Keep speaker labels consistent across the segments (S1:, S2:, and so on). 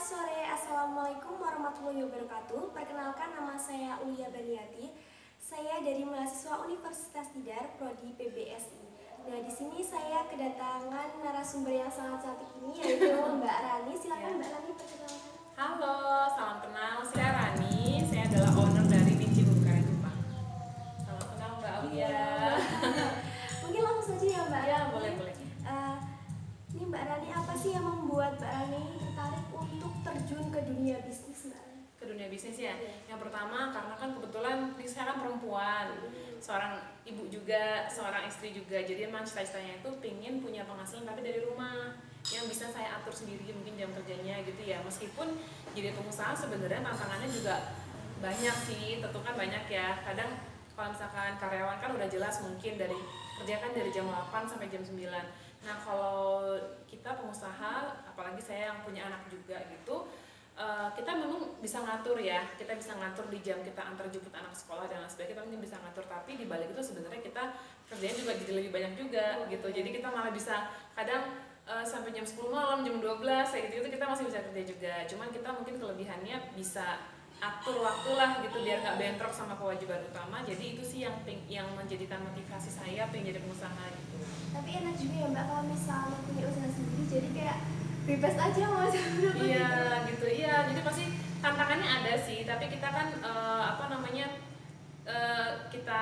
S1: sore, Assalamualaikum warahmatullahi wabarakatuh. Perkenalkan, nama saya Ulia Baniati. Saya dari mahasiswa Universitas Tidar, Prodi PBSI. Nah, di sini saya kedatangan narasumber yang sangat cantik ini, yaitu Mbak Rani. Silakan Mbak Rani perkenalkan.
S2: Halo, salam kenal. Saya Rani. Saya adalah owner dari Ninci Bukai Jepang. Salam kenal Mbak Aulia.
S1: Mungkin langsung saja ya Mbak.
S2: Ya, boleh.
S1: Ini Mbak Rani, apa sih yang membuat Mbak Rani tertarik untuk terjun ke dunia bisnis, Mbak?
S2: Ke dunia bisnis ya. Yang pertama karena kan kebetulan saya kan perempuan, seorang ibu juga, seorang istri juga. Jadi emang cita-citanya itu pingin punya penghasilan tapi dari rumah yang bisa saya atur sendiri, mungkin jam kerjanya gitu ya. Meskipun jadi pengusaha sebenarnya tantangannya juga banyak sih, tentu kan banyak ya. Kadang kalau misalkan karyawan kan udah jelas mungkin dari kerja kan dari jam 8 sampai jam 9. Nah, kalau kita pengusaha, apalagi saya yang punya anak juga gitu, kita memang bisa ngatur ya, kita bisa ngatur di jam kita antar jemput anak sekolah dan lain sebagainya, kita mungkin bisa ngatur, tapi di balik itu sebenarnya kita kerjanya juga jadi lebih banyak juga gitu. Jadi kita malah bisa kadang sampai jam 10 malam, jam 12 kayak gitu kita masih bisa kerja juga. Cuman kita mungkin kelebihannya bisa atur waktu lah gitu biar nggak bentrok sama kewajiban utama. Jadi itu sih yang menjadikan motivasi saya pengen jadi pengusaha gitu.
S1: Tapi enak juga ya Mbak kalau misalnya punya usaha sendiri, jadi kayak bebas aja mau berapa
S2: Iya gitu, iya. Jadi pasti tantangannya ada sih, tapi kita kan kita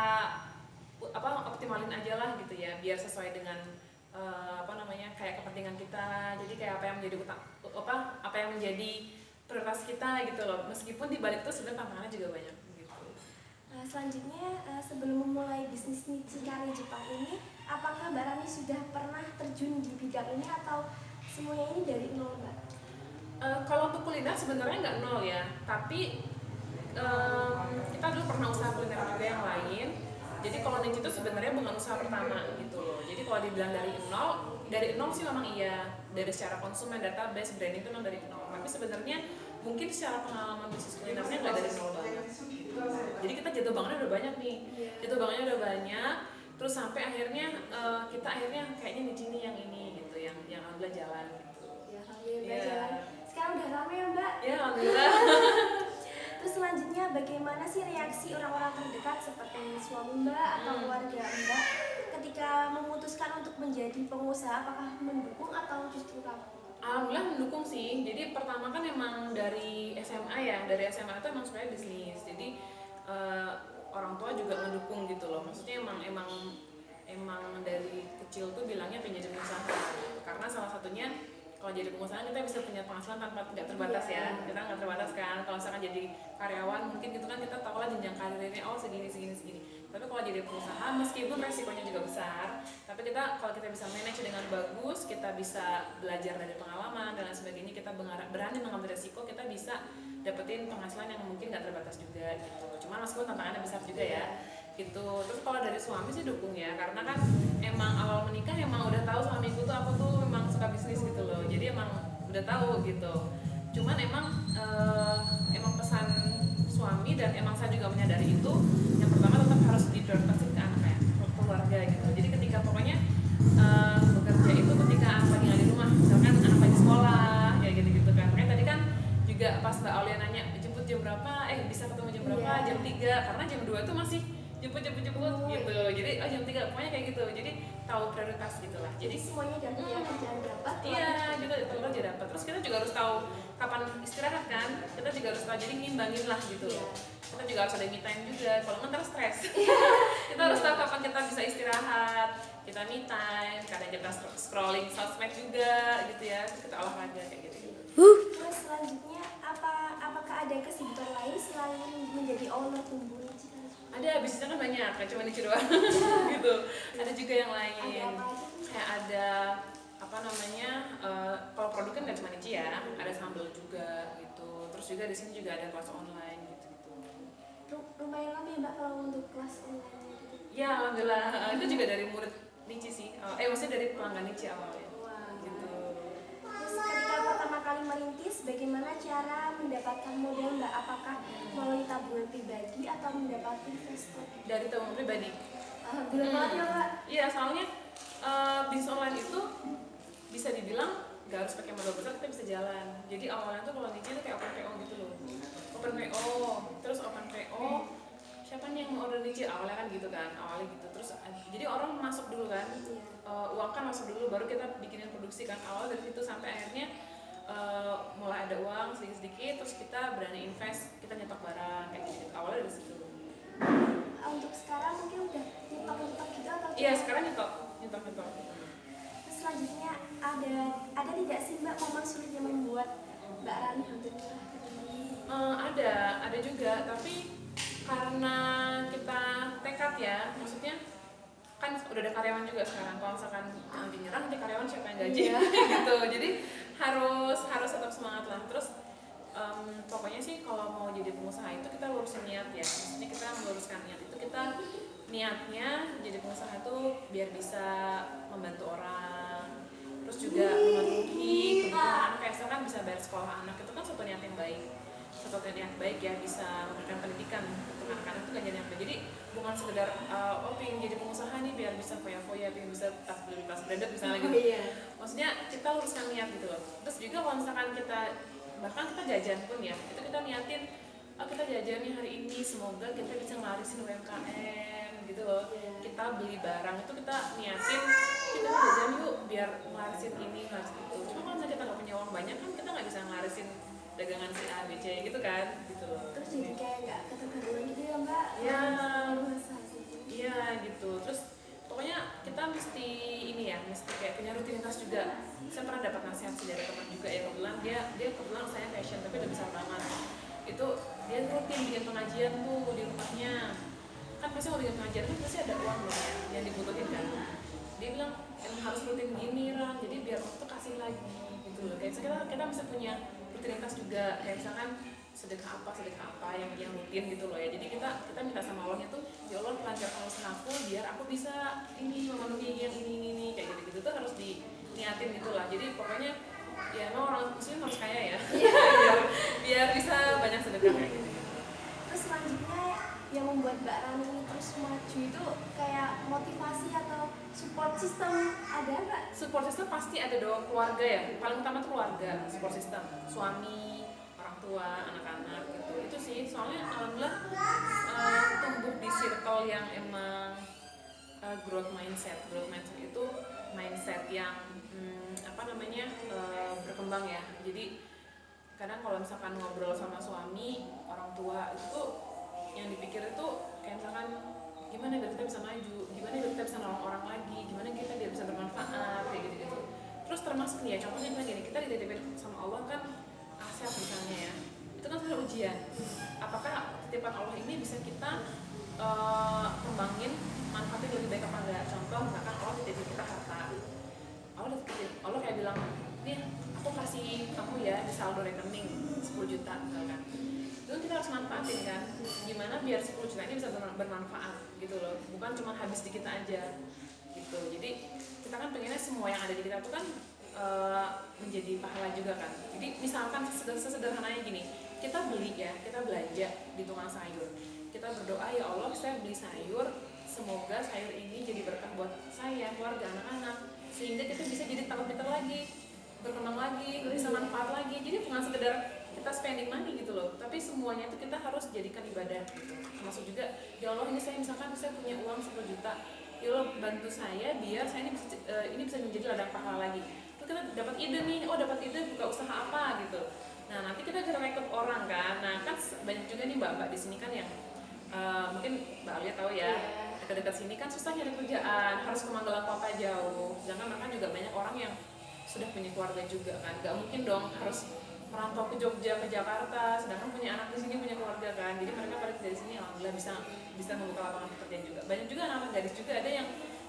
S2: optimalin aja lah gitu ya, biar sesuai dengan kayak kepentingan kita. Jadi kayak apa yang menjadi prioritas kita gitu loh. Meskipun di balik itu sebenarnya tantangannya juga banyak gitu.
S1: Selanjutnya, sebelum memulai bisnis Nichikari Jepang ini, apakah Mbak Rani sudah pernah terjun di bidang ini atau semuanya ini dari nol, Mbak?
S2: Kalau untuk kuliner sebenarnya nggak nol ya, tapi kita dulu pernah usaha kuliner juga yang lain. Jadi kalau Ninja itu sebenarnya bukan usaha pertama gitu loh. Jadi kalau dibilang dari nol sih memang iya. Dari secara konsumen, database, branding itu memang dari nol. Tapi sebenarnya mungkin secara pengalaman bisnis kulinernya nggak dari nol banget. Gitu. Jadi kita jatuh bangunnya udah banyak nih. Jatuh bangunnya udah banyak. Terus sampai akhirnya kita kayaknya Ninja ini yang ini gitu, yang alhamdulillah jalan gitu.
S1: Ya, alhamdulillah jalan. Sekarang udah rame ya Mbak?
S2: Ya, alhamdulillah.
S1: Terus selanjutnya, bagaimana sih reaksi orang-orang terdekat seperti suami Mbak atau keluarga Mbak ketika memutuskan untuk menjadi pengusaha? Apakah mendukung atau justru ragu?
S2: Alhamdulillah mendukung sih. Jadi pertama kan emang dari SMA ya, dari SMA itu emang sebenarnya bisnis. Jadi orang tua juga mendukung gitu loh. Maksudnya emang dari kecil tuh bilangnya pengen jadi pengusaha. Karena salah satunya kalau jadi pengusaha kita bisa punya penghasilan tanpa nggak terbatas ya. Kita nggak terbatas kan. Kalau misalkan jadi karyawan mungkin gitu kan kita tahu lah jenjang karirnya segini. Tapi kalau jadi pengusaha meskipun resikonya juga besar, tapi kalau kita bisa manage dengan bagus, kita bisa belajar dari pengalaman dan lain sebagainya, kita berani mengambil resiko, kita bisa dapetin penghasilan yang mungkin nggak terbatas juga gitu. Cuman meskipun tantangannya besar juga ya gitu. Terus kalau dari suami sih dukung ya, karena kan emang awal menikah emang udah tahu suamiku tuh aku tuh memang suka bisnis gitu loh, jadi emang udah tahu gitu. Cuman emang pesan suami dan emang saya juga menyadari itu, yang pertama tetap harus diprioritaskan ke anak ya, ke keluarga gitu. Jadi ketika pokoknya bekerja itu ketika anak lagi nggak di rumah, misalkan anak lagi sekolah ya gitu kan. Makanya tadi kan juga pas Mbak Aulia nanya jemput jam berapa, bisa ketemu jam berapa, jam 3, karena jam 2 itu masih jemput gitu. Jadi jam 3 pokoknya kayak gitu. Jadi tahu prioritas gitulah. Jadi
S1: semuanya dapat ya, kerjaan dapat.
S2: Iya, juga aja dapat. Terus kita juga harus tahu kapan istirahat kan. Kita juga harus tahu, jadi ngimbangin lah gitu. Kita juga harus ada me time juga. Kalau nggak ntar stres. Kita harus tahu kapan kita bisa istirahat. Kita me time, kadang kita scrolling sosmed juga gitu ya. Terus kita olahraga kayak gitu.
S1: Terus selanjutnya, apakah ada kesibukan lain selain menjadi owner Tumbuh Nichi?
S2: Ada, bisnisnya kan banyak, kan cuma Nichi doang gitu. Ada juga yang lain. Kayak ada kalau produk kan nggak cuma Nichi ya, ada sambal juga gitu. Terus juga di sini juga ada kelas online gitu.
S1: Lumayan lama ya Mbak kalau untuk kelas online gitu?
S2: Ya alhamdulillah, itu juga dari murid Nichi sih. Maksudnya dari pelanggan Nichi awalnya. Gitu.
S1: Terus ketika pertama kali merintis, bagaimana cara mendapatkan modal Mbak? Apakah melalui tabungan pribadi atau mendapat investor?
S2: Dari tabungan pribadi.
S1: Alhamdulillah banget ya Mbak.
S2: Iya, soalnya bisnis online itu bisa dibilang gak harus pakai modal besar, kita bisa jalan. Jadi awalnya tuh kalau nyicil tuh kayak open PO gitu loh, open PO, terus open PO siapa nih yang mau order nyicil, awalnya kan gitu kan, awalnya gitu. Terus jadi orang masuk dulu kan, uang kan masuk dulu, baru kita bikinin produksi kan. Awal dari situ sampai akhirnya mulai ada uang sedikit-sedikit, terus kita berani invest, kita nyetok barang kayak gitu. Awalnya dari situ.
S1: Untuk sekarang mungkin udah nyetok gitu atau?
S2: Iya, sekarang nyetok.
S1: Terus selanjutnya ada tidak sih Mbak momen sulit yang membuat Mbak Rani hampir menyerah diri?
S2: Ada juga, tapi karena kita tekad ya, maksudnya kan udah ada karyawan juga sekarang. Kalau misalkan nanti nyerah, nanti karyawan siapa yang gaji? Gitu. Jadi harus tetap semangat lah. Terus pokoknya sih kalau mau jadi pengusaha itu kita lurusin niat ya. Maksudnya kita meluruskan niat itu, kita niatnya jadi pengusaha itu biar bisa membantu orang, terus juga memenuhi kebutuhan anak. Kayak misalkan bisa bayar sekolah anak, itu kan suatu niat yang baik, ya, bisa memberikan pendidikan untuk anak-anak itu kan jadi yang baik. Jadi bukan sekedar pengen jadi pengusaha nih biar bisa foya-foya, pengen bisa beli tas branded misalnya gitu. Maksudnya kita luruskan niat gitu loh. Terus juga kalau misalkan bahkan kita jajan pun ya, itu kita niatin kita jajan nih hari ini, semoga kita bisa ngelarisin UMKM gitu loh. Kita beli barang itu kita niatin, kita jajan yuk biar ngelarisin ini, ngelarisin itu. Cuma kalau misalnya kita nggak punya uang banyak kan kita nggak bisa ngelarisin dagangan si A, B, C gitu kan, gitu loh.
S1: Terus jadi kayak nggak ketergantungan gitu ya Mbak?
S2: Iya gitu. Terus pokoknya kita mesti mesti kayak punya rutinitas juga. Saya pernah dapat nasihat sih dari teman juga ya, kebetulan dia kebetulan saya fashion tapi udah besar banget. Itu dia rutin bikin pengajian tuh di rumahnya. Kan pasti kalau bikin pengajian kan pasti ada uang loh yang dibutuhin kan. Dia bilang harus rutin gini Ran, jadi biar waktu tuh kasih lagi gitu loh. Kayak kita bisa punya rutinitas juga, kayak misalkan sedekah apa yang rutin gitu loh ya. Jadi kita minta sama Allahnya tuh, ya Allah lancarkan usahaku biar aku bisa memenuhi yang ini kayak gitu tuh harus diniatin gitu lah. Jadi pokoknya ya emang orang muslim harus kaya ya. biar bisa banyak sedekah kayak gitu.
S1: Terus selanjutnya yang membuat Mbak Rani ini terus maju itu kayak motivasi atau support system ada nggak?
S2: Support system pasti ada dong, keluarga ya. Paling utama tuh keluarga, support system, suami, orang tua, anak-anak gitu. Itu sih, soalnya alhamdulillah tumbuh di circle yang emang growth mindset itu mindset yang berkembang ya. Jadi kadang kalau misalkan ngobrol sama suami, orang tua itu tuh yang dipikir itu kayak misalkan gimana biar kita bisa maju, gimana biar kita bisa nolong orang lagi, gimana kita biar bisa bermanfaat kayak gitu. Terus termasuk nih ya, contohnya kayak gini, kita dititipin sama Allah kan aset misalnya ya, itu kan ada ujian. Apakah titipan Allah ini bisa kita kembangin manfaatnya lebih baik apa enggak? Contoh misalkan Allah titipin kita harta, Allah kayak bilang, nih aku kasih kamu ya di saldo rekening 10 juta misalkan. Itu kita harus manfaatin kan, gimana biar 10 juta ini bisa bermanfaat gitu loh, bukan cuma habis di kita aja gitu. Jadi kita kan pengennya semua yang ada di kita itu kan menjadi pahala juga kan. Jadi misalkan sesederhananya gini, kita belanja di tukang sayur, kita berdoa ya Allah saya beli sayur, semoga sayur ini jadi berkah buat saya, keluarga, anak-anak, sehingga kita bisa jadi tambah pintar lagi, berkembang lagi, bisa manfaat lagi. Jadi bukan sekedar kita spending money gitu loh, tapi semuanya itu kita harus jadikan ibadah gitu. Termasuk juga ya Allah ini saya misalkan saya punya uang 10 juta, ya Allah bantu saya biar saya ini bisa menjadi ladang pahala lagi. Terus kita dapat ide nih, dapat ide buka usaha apa gitu. Nah nanti kita bisa rekrut orang kan. Nah kan banyak juga nih mbak-mbak di sini kan yang mungkin Mbak Alia tahu ya, dekat-dekat sini kan susah nyari kerjaan, harus ke Magelang Kota jauh. Sedangkan mereka juga banyak orang yang sudah punya keluarga juga kan, nggak mungkin dong harus merantau ke Jogja, ke Jakarta, sedangkan punya anak di sini, punya keluarga kan. Jadi mereka balik dari sini alhamdulillah bisa membuka lapangan pekerjaan juga. Banyak juga anak gadis juga ada yang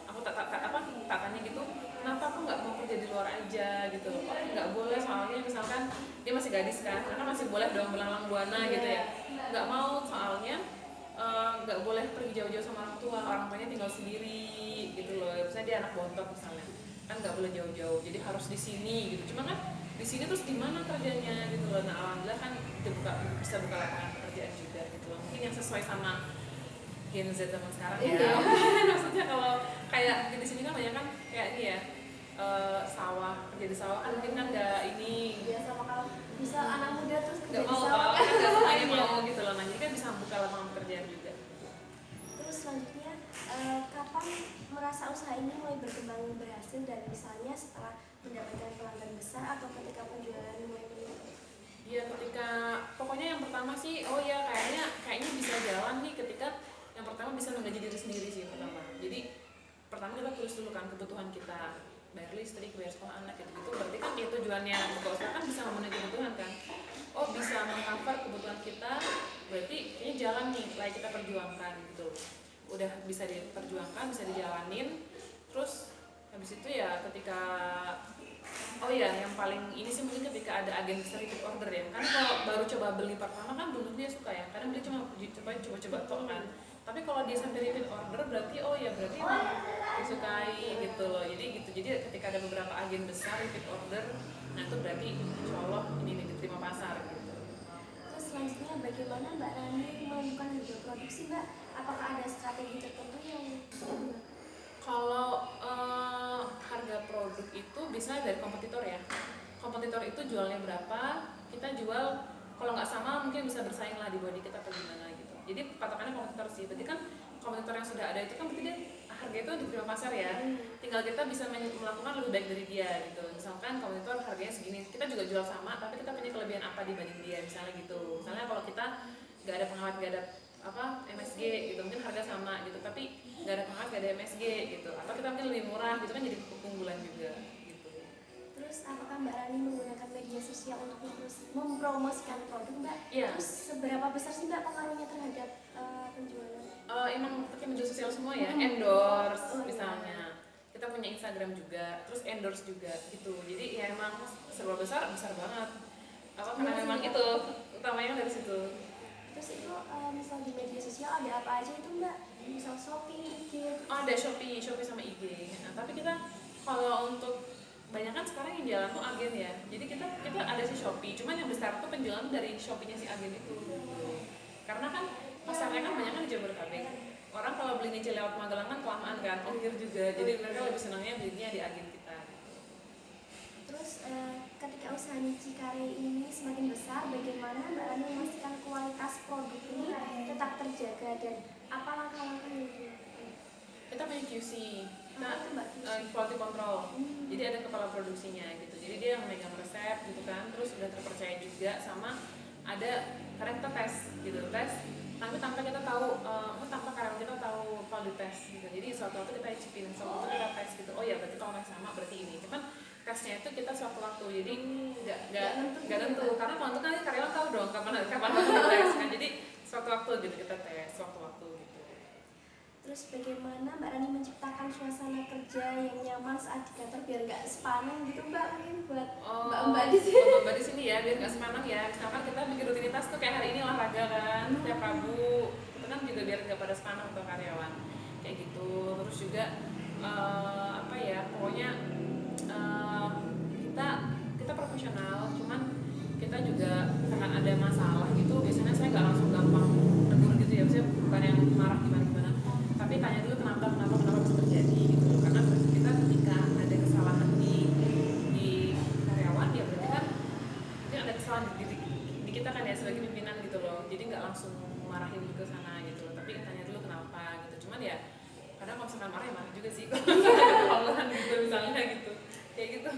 S2: aku tak tanya gitu, kenapa aku nggak mau kerja di luar aja gitu. Nggak boleh, soalnya misalkan dia masih gadis kan, karena masih boleh dong belalang buana gitu ya. Nggak mau soalnya nggak boleh pergi jauh-jauh sama orang tuanya tinggal sendiri gitu loh. Misalnya dia anak bontot misalnya, kan nggak boleh jauh-jauh, jadi harus di sini gitu. Cuma kan di sini terus di mana kerjanya gitu loh. Nah alhamdulillah kan bisa buka lapangan pekerjaan juga gitu loh. Mungkin yang sesuai sama Gen Z zaman sekarang ya. Maksudnya kalau kayak di sini kan banyak kan kayak ini ya, sawah, kerja di sawah kan mungkin kan nggak ini
S1: Ya sama kalau bisa anak muda terus kerja
S2: nggak
S1: di
S2: mau
S1: sawah
S2: kan nggak semuanya
S1: Iya.
S2: mau gitu loh. Nah jadi kan bisa membuka lapangan pekerjaan juga.
S1: Terus selanjutnya kapan merasa usaha ini mulai berkembang berhasil dan misalnya setelah mendapatkan pelanggan besar atau ketika penjualan mulai meningkat?
S2: Iya ketika pokoknya yang pertama sih kayaknya bisa jalan nih ketika yang pertama bisa menggaji diri sendiri sih pertama. Jadi pertama kita tulis dulu kan kebutuhan kita, bayar listrik, bayar sekolah anak gitu. Berarti kan ya tujuannya buka usaha kan bisa memenuhi kebutuhan kan. Oh bisa meng-cover kebutuhan kita, berarti kayaknya jalan nih, layak kita perjuangkan gitu. Udah bisa diperjuangkan, bisa dijalanin. Terus habis itu ya ketika oh iya, yang paling ini sih mungkin ketika ada agen besar repeat order ya. Kan kalau baru coba beli pertama kan belum tentu dia suka ya. Kadang dia cuma coba-coba tok kan. Tapi kalau dia sampai repeat order berarti oh ya berarti emang disukai gitu loh. Jadi gitu. Jadi ketika ada beberapa agen besar repeat order, nah itu berarti insya Allah ini diterima pasar gitu.
S1: Terus selanjutnya bagaimana Mbak Rani menentukan harga produksi Mbak? Apakah ada strategi tertentu yang digunakan?
S2: Kalau harga produk itu bisa dari kompetitor ya. Kompetitor itu jualnya berapa, kita jual kalau nggak sama mungkin bisa bersaing lah di bawah dikit atau gimana gitu. Jadi patokannya kompetitor sih. Berarti kan kompetitor yang sudah ada itu kan berarti dia harga itu diterima pasar ya. Tinggal kita bisa melakukan lebih baik dari dia gitu. Misalkan kompetitor harganya segini, kita juga jual sama, tapi kita punya kelebihan apa dibanding dia misalnya gitu. Misalnya kalau kita nggak ada pengawet, nggak ada MSG gitu, mungkin harga sama gitu, tapi nggak ada pengawet, nggak ada MSG gitu, atau kita mungkin lebih murah gitu kan jadi keunggulan juga gitu.
S1: Terus apakah Mbak Rani menggunakan media sosial untuk mempromosikan produk Mbak?
S2: Iya.
S1: Terus seberapa besar sih Mbak pengaruhnya terhadap penjualan?
S2: Emang pakai media sosial semua ya, endorse misalnya. Kita punya Instagram juga, terus endorse juga gitu. Jadi ya emang serba besar banget. Karena memang itu utamanya dari situ.
S1: Terus itu misal di media sosial ada apa aja itu Mbak? Misal Shopee, IG?
S2: Ada Shopee sama IG. Nah, tapi kita kalau untuk banyak kan sekarang yang jalan tuh agen ya. Jadi kita ada si Shopee, cuman yang besar tuh penjualan dari Shopee-nya si agen itu. Karena kan pasarnya kan banyak kan di Jabodetabek. Orang kalau beli nyicil lewat Magelang kan kelamaan kan, ongkir juga. Jadi mereka lebih senangnya belinya di agen kita.
S1: Terus ketika usaha Nicikare ini semakin besar, bagaimana Mbak Rani memastikan kualitas produk ini tetap terjaga dan apa langkah-langkah yang dilakukan?
S2: Kita punya QC, kita
S1: Apa itu Mbak QC?
S2: quality control. Jadi ada kepala produksinya gitu. Jadi dia yang megang resep gitu kan, terus udah terpercaya juga sama ada karena kita tes gitu, tapi tanpa kita tahu tanpa karyawan kita tahu kualitas gitu. Jadi suatu waktu kita icipin, suatu waktu kita tes gitu. Oh ya berarti kalau yang sama berarti ini. Cuman tesnya itu kita suatu waktu, jadi nggak tentu. Karena kalau itu kan karyawan tahu dong kapan kita tes kan. Jadi suatu waktu gitu kita tes, suatu waktu gitu.
S1: Terus bagaimana Mbak Rani menciptakan suasana kerja yang nyaman saat di kantor biar nggak sepaneng gitu Mbak, mungkin buat mbak-mbak di sini?
S2: Mbak di sini ya biar nggak sepanang ya. Misalkan kita bikin rutinitas tuh kayak hari ini olahraga kan, setiap Rabu itu kan juga biar nggak pada sepanang untuk karyawan kayak gitu. Terus juga pokoknya kita profesional, cuman kita juga misalkan ada masalah gitu biasanya saya nggak langsung gampang tegur gitu ya, maksudnya bukan yang marah gimana tapi tanya dulu kenapa bisa terjadi gitu. Karena kita ketika ada kesalahan di karyawan ya berarti kan mungkin ada kesalahan di kita kan ya sebagai pimpinan gitu loh, jadi nggak langsung marahin ke sana gitu loh, tapi tanya dulu kenapa gitu. Cuman ya kadang kalau misalkan marah ya marah juga sih kalau gitu misalnya gitu kayak gitu.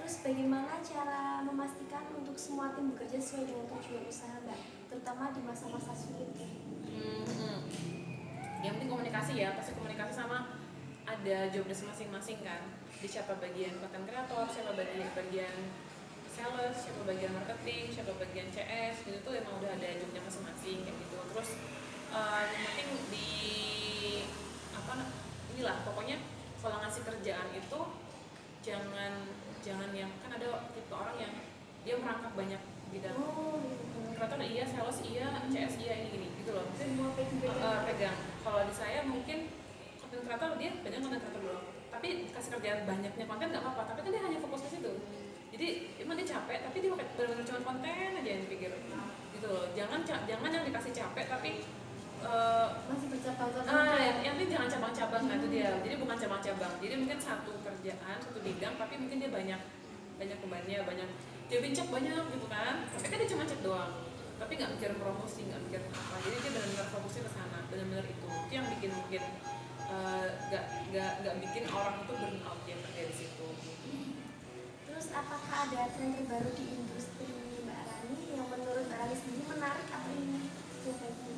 S1: Terus bagaimana cara memastikan untuk semua tim bekerja sesuai dengan tujuan usaha Mbak, terutama di masa-masa sulit?
S2: Yang penting komunikasi ya, pasti komunikasi sama ada job desk masing-masing kan. Di siapa bagian content creator, siapa bagian sales, siapa bagian marketing, siapa bagian CS gitu tuh emang udah ada jobnya masing-masing kayak gitu. Terus yang penting inilah pokoknya kalau ngasih kerjaan itu jangan yang kan ada tipe orang yang dia merangkap banyak bidang. Kreator iya, sales iya, CS iya, ini gini gitu loh.
S1: Semua
S2: Pegang. Kalau di saya mungkin konten kreator dia pegang konten kreator doang. Tapi kasih kerjaan banyaknya konten nggak apa-apa. Tapi kan dia hanya fokus ke situ. Jadi emang dia capek, tapi dia benar-benar cuma konten aja yang dipikir gitu loh. Jangan yang dikasih capek tapi
S1: masih bercabang-cabang.
S2: yang penting jangan cabang-cabang, nah itu dia. Jadi bukan cabang-cabang, jadi mungkin satu kerjaan, satu bidang, tapi mungkin dia banyak pembantunya, banyak dia bincang banyak gitu kan, tapi kan dia cuma chat doang, tapi nggak mikirin promosi, nggak mikirin apa. Jadi dia benar-benar fokusnya ke sana, benar-benar itu yang bikin nggak bikin orang itu burn out yang terjadi di situ.
S1: Terus apakah ada tren terbaru di industri Mbak Rani yang menurut Mbak Rani sendiri menarik atau ingin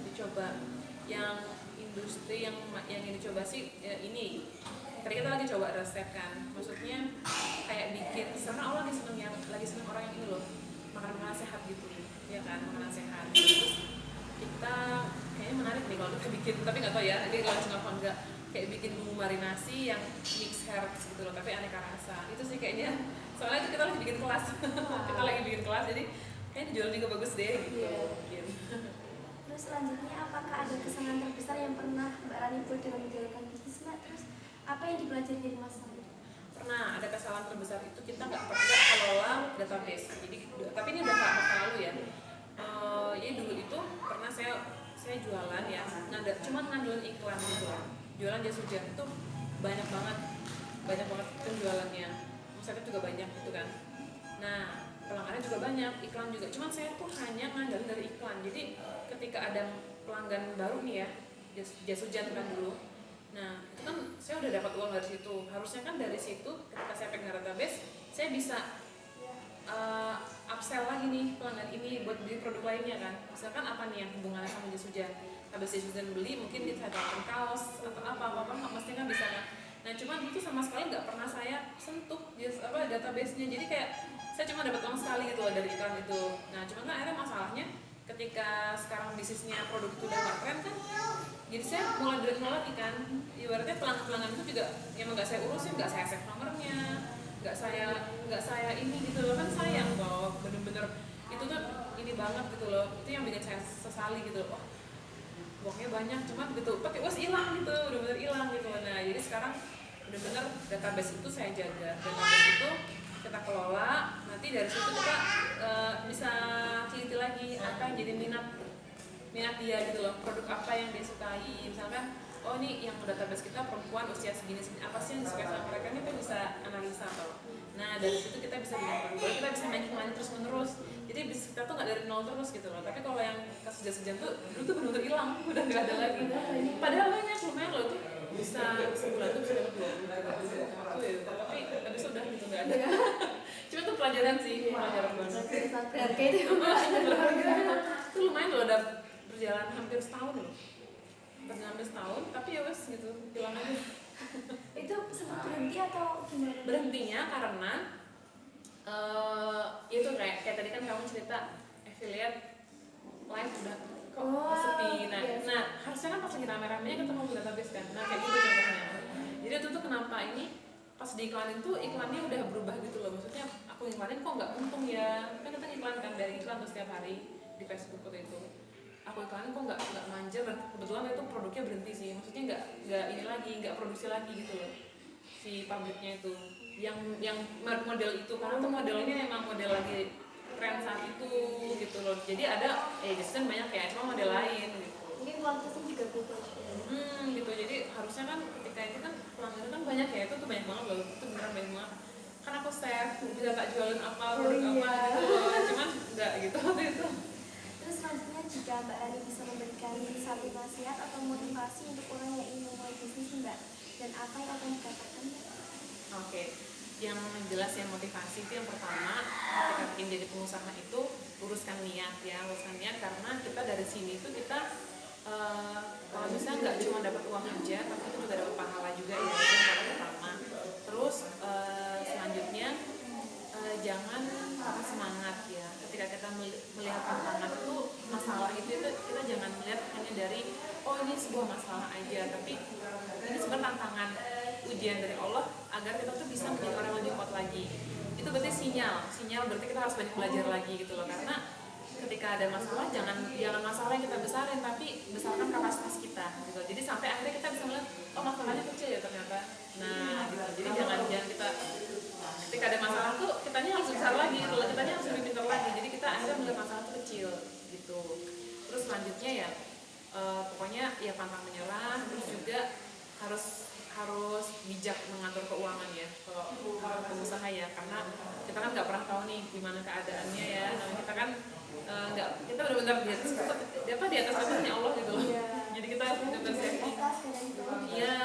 S2: dicoba? Yang industri yang ingin dicoba sih ya ini. Tadi kita lagi coba resep kan, maksudnya kayak bikin, karena Allah lagi seneng orang yang ini loh, makanan sehat gitu, ya kan, makanan sehat. Terus kita kayaknya menarik nih kalau kita bikin, tapi nggak tahu ya, ini launching apa enggak, kayak bikin bumbu marinasi yang mix herbs gitu loh, tapi aneka rasa. Itu sih kayaknya, soalnya itu kita lagi bikin kelas, kita lagi bikin kelas, jadi kayaknya dijual juga bagus deh gitu. Mungkin.
S1: Terus selanjutnya, apakah ada kesalahan terbesar yang pernah Mbak Rani buat dalam menjalankan bisnis Mbak? Terus apa yang dipelajari dari masa lalu?
S2: Pernah ada kesalahan terbesar itu kita nggak pernah kelola database. Jadi tapi ini udah masa lalu ya. Jadi dulu itu pernah saya jualan ya, cuma ngandelin iklan gitu lah. Jualan jas hujan itu banyak banget penjualannya. Omsetnya juga banyak gitu kan. Nah, pelanggannya juga banyak, iklan juga. Cuman saya tuh hanya ngandelin dari iklan. Jadi ketika ada pelanggan baru nih ya, jas hujan kan dulu. Nah, itu kan saya udah dapat uang dari situ. Harusnya kan dari situ ketika saya pegang database, saya bisa upsell lagi nih pelanggan ini buat beli produk lainnya kan. Misalkan apa nih yang hubungannya sama jas hujan. Habis jas hujan beli, mungkin saya tawarkan kaos atau apa mesti kan bisa kan. Nah, cuman itu sama sekali nggak pernah saya sentuh database-nya. Jadi kayak saya cuma dapat uang sekali gitu loh dari iklan itu. Nah, cuman kan akhirnya masalahnya ketika sekarang bisnisnya produk itu udah nggak keren kan, jadi saya mulai dari nol lagi kan. Ibaratnya pelanggan itu juga yang nggak saya urusin, nggak saya save nomornya, nggak saya ini gitu loh, kan sayang toh, bener-bener itu tuh ini banget gitu loh. Itu yang bikin saya sesali gitu loh. Wah, uangnya banyak cuman gitu pakai uang hilang gitu, bener-bener hilang gitu. Nah, jadi sekarang bener-bener database itu saya jaga, database itu kita kelola, nanti dari situ kita bisa teliti lagi apa yang jadi minat dia gitu loh, produk apa yang dia sukai. Misalkan oh ini yang database kita perempuan usia segini apa sih yang disukai sama mereka, ini kita bisa analisa toh. Nah, dari situ kita bisa bikin produk, kita bisa making money terus menerus. Jadi bisnis kita tuh nggak dari nol terus gitu loh. Tapi kalau yang kasus jas hujan tuh dulu tuh benar-benar hilang, udah nggak ada lagi. Padahal banyak, lumayan loh tuh, bisa sebulan tuh bisa dapat 20 ya, tapi habis itu udah gitu nggak ada. Cuma tuh pelajaran sih, pelajaran banget.
S1: Berharga itu.
S2: Itu lumayan loh, udah berjalan hampir setahun loh. Hampir setahun, tapi ya wes gitu, hilang aja.
S1: Itu sempat berhenti atau gimana?
S2: Berhentinya karena itu kayak tadi kan kamu cerita affiliate live udah kok sepi. Nah, harusnya kan pas lagi rame-ramenya ketemu database kan. Nah, kayak gitu contohnya. Jadi itu tuh kenapa ini pas diiklanin tuh iklannya udah berubah gitu loh. Maksudnya aku iklanin kok nggak untung ya. Kan kita iklan kan dari iklan tuh setiap hari di Facebook waktu itu. Aku iklanin kok nggak manja, kebetulan itu produknya berhenti sih. Maksudnya nggak ini lagi, nggak produksi lagi gitu loh. Si pabriknya itu yang model itu, karena tuh modelnya emang model lagi tren saat itu gitu loh. Jadi ada desain banyak ya, cuma model lain gitu.
S1: Mungkin kualitasnya juga beda.
S2: Gitu. Jadi harusnya kan ketika itu kan pelanggan kan banyak ya, itu tuh banyak banget loh, itu beneran banyak banget. Kan aku save, bisa tak jualin apa, produk apa gitu loh. Cuman enggak gitu waktu itu.
S1: Terus selanjutnya, jika Mbak Rani bisa memberikan satu nasihat atau motivasi untuk orang yang ingin memulai bisnis Mbak, dan apa yang akan dikatakan?
S2: Oke. Yang jelas yang motivasi itu yang pertama, ketika ingin jadi pengusaha itu luruskan niat ya, karena kita dari sini tuh kita kalau misalnya nggak cuma dapat uang aja, tapi kita juga dapat pahala juga ya, itu yang paling pertama. Terus selanjutnya jangan patah semangat ya, ketika kita melihat tantangan itu, masalah itu kita jangan melihat hanya dari oh ini sebuah masalah aja, tapi ini sebenarnya tantangan, ujian dari Allah agar kita tuh bisa menjadi orang yang lebih kuat lagi. Itu berarti sinyal berarti kita harus banyak belajar lagi gitu loh. Karena ketika ada masalah, jangan masalah yang kita besarin, tapi besarkan kapasitas kita gitu. Jadi sampai akhirnya kita bisa melihat oh masalahnya kecil ya ternyata. Nah gitu. Jadi jangan kita ketika ada masalah tuh kitanya harus besar lagi, kalau kitanya harus lebih pintar lagi. Jadi kita akhirnya melihat masalah itu kecil gitu. Terus selanjutnya ya pokoknya ya pantang menyerah, terus juga harus bijak mengatur keuangan ya kalau pengusaha ya, karena kita kan nggak pernah tahu nih gimana keadaannya ya. Nah, kita kan nggak, kita benar-benar di atas batasnya Allah gitu loh. Jadi kita harus benar-benar saving. Iya,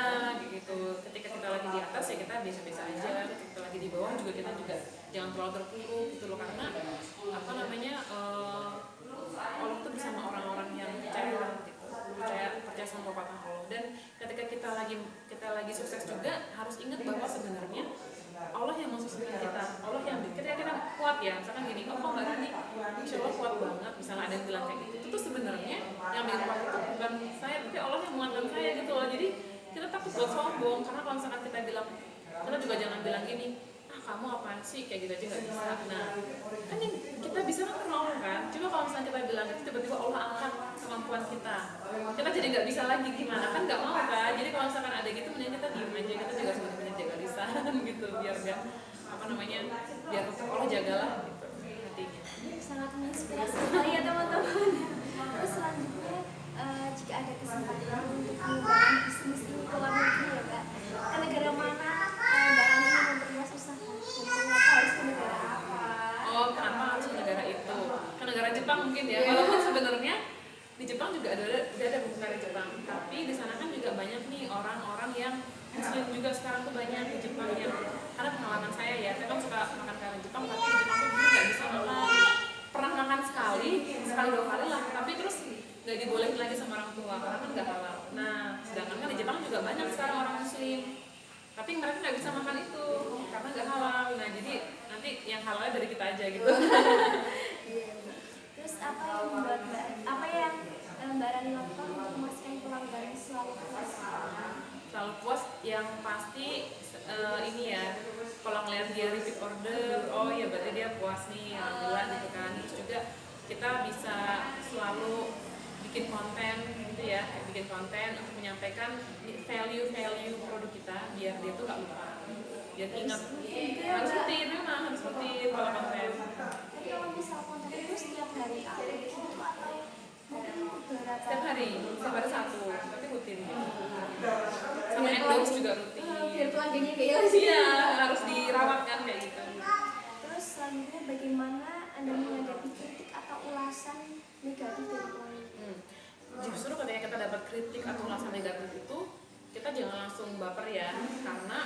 S2: gitu. Ketika kita lagi di atas ya kita biasa-biasa aja. Ketika kita lagi di bawah juga kita juga jangan terlalu terpuruk gitu loh, karena apa namanya Allah tuh bersama orang-orang yang percaya gitu, percaya sama pepatah Allah. Dan ketika kita lagi sukses juga harus ingat bahwa sebenarnya Allah yang mensukseskan kita, Allah yang ketika kita kuat ya, misalkan gini, oh kok Mbak Rani, insya Allah kuat banget, misalnya ada yang bilang kayak gitu, itu tuh sebenarnya yang bikin kuat itu bukan saya, tapi Allah yang menguatkan saya gitu loh. Jadi kita takut buat sombong, karena kalau misalkan kita bilang, kita juga jangan bilang gini, kamu apaan sih, kayak gitu aja nggak bisa. Nah, kan yang kita bisa kan karena Allah kan. Coba kalau misalnya kita bilang itu, tiba-tiba Allah angkat kemampuan kita jadi nggak bisa lagi, gimana kan, nggak mau kan. Jadi kalau misalkan ada gitu, mending kita diem aja, kita juga sebenarnya jaga lisan gitu, biar nggak apa namanya, biar Allah jagalah gitu hatinya.
S1: Sangat menginspirasi sekali ya teman-teman. Terus selanjutnya jika ada kesempatan untuk mengembangkan bisnis ini ke luar negeri ya Mbak, ke negara mana Mbak Rani ingin memperluas usaha? Kenapa harus ke negara apa?
S2: Oh, kenapa harus ke negara itu? Ke negara Jepang mungkin ya. Walaupun sebenarnya di Jepang juga ada negara Jepang, tapi di sana kan juga banyak nih orang-orang yang Muslim juga sekarang tuh banyak di Jepang yang, karena pengalaman saya ya, saya kan suka makan kari Jepang, tapi di Jepang tuh dulu nggak bisa makan, pernah makan sekali dua kali lah, tapi terus nggak dibolehin lagi sama orang tua karena kan nggak halal. Nah, sedangkan kan di Jepang juga banyak sekarang orang Muslim, tapi mereka nggak bisa makan itu karena nggak halal. Nah, jadi nanti yang halalnya dari kita aja gitu.
S1: Terus apa yang membuat Mbak Rani lakukan untuk memastikan pelanggan selalu puas?
S2: Selalu puas yang pasti ini ya, kalau ngeliat dia repeat order, oh ya berarti dia puas nih, alhamdulillah gitu kan. Terus juga kita bisa selalu bikin konten gitu ya, bikin konten untuk menyampaikan value produk kita biar dia tuh gak lupa, biar ingat. Harus rutin, memang harus rutin kalau konten.
S1: Tapi kalau misal konten itu setiap hari upload gitu atau mungkin beberapa?
S2: Setiap hari satu, tapi rutin gitu. Sama endorse juga rutin.
S1: Biar pelanggannya kayak
S2: iya, harus dirawat kan kayak gitu.
S1: Terus selanjutnya bagaimana Anda menghadapi kritik atau ulasan negatif dari pelanggan?
S2: Justru ketika kita dapat kritik atau ulasan negatif itu, kita jangan langsung baper ya, karena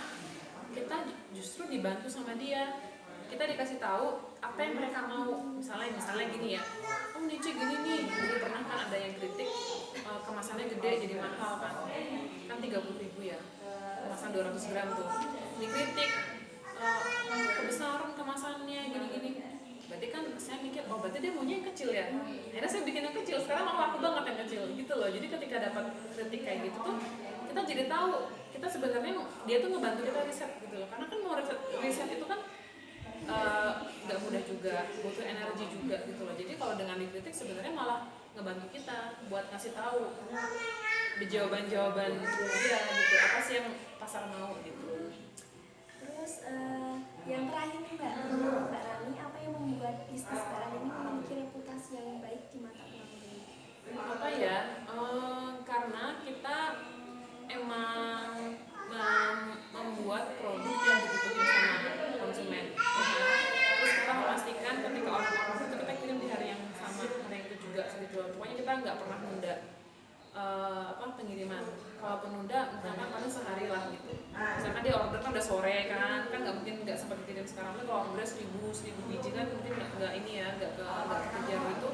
S2: kita justru dibantu sama dia. Kita dikasih tahu apa yang mereka mau. Misalnya gini ya, oh Nici gini nih, jadi pernah kan ada yang kritik kemasannya gede jadi mahal kan 30.000 ya, kemasan 200 gram tuh dikritik, kebesaran kemasannya gini-gini. Berarti kan saya mikir, oh berarti dia maunya yang kecil ya, akhirnya saya bikin yang kecil, sekarang mau laku banget yang kecil gitu loh. Jadi ketika dapat kritik kayak gitu tuh, kita jadi tahu kita sebenarnya dia tuh ngebantu kita riset gitu loh, karena kan mau riset itu kan nggak mudah juga, butuh energi juga gitu loh. Jadi kalau dengan dikritik sebenarnya malah ngebantu kita buat ngasih tahu jawaban-jawaban dia gitu, apa sih yang pasar mau gitu.
S1: Terus yang terakhir nih Mbak Rani, apa yang membuat bisnis Mbak Rani ini memiliki reputasi yang baik di mata pelanggan?
S2: Apa ya, karena kita emang membuat produk yang dibutuhin sama konsumen. Terus kita memastikan ketika orang-orang itu kita kirim di hari yang sama, hari itu juga gitu. Pokoknya kita nggak pernah nunda pengiriman. Kalaupun nunda, misalkan paling sehari lah gitu. Misalkan dia order kan udah sore kan nggak mungkin nggak seperti kirim sekarang. Kalau order 1000 biji kan mungkin nggak ini ya, nggak kekejar itu.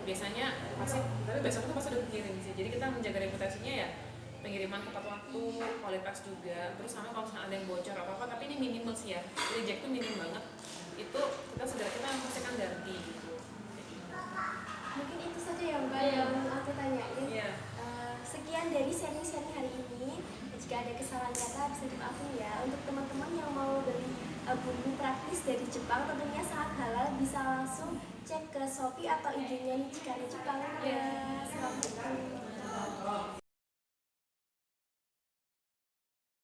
S2: Biasanya pasti, tapi besok itu pasti udah dikirim sih. Jadi kita menjaga reputasinya ya, pengiriman tepat waktu, kualitas juga. Terus sama kalau misalnya ada yang bocor apa tapi ini minimal sih ya, reject tuh minim banget. Itu kita pastikan ganti gitu.
S1: Mungkin itu saja ya Mbak yang aku tanyain. Sekian dari sharing hari ini. Jika ada kesalahan kata bisa dimaafin ya. Untuk teman-teman yang mau beli bumbu praktis dari Jepang, tentunya sangat halal, bisa langsung cek ke Shopee atau IG-nya Nici Kari Jepang. Assalamualaikum.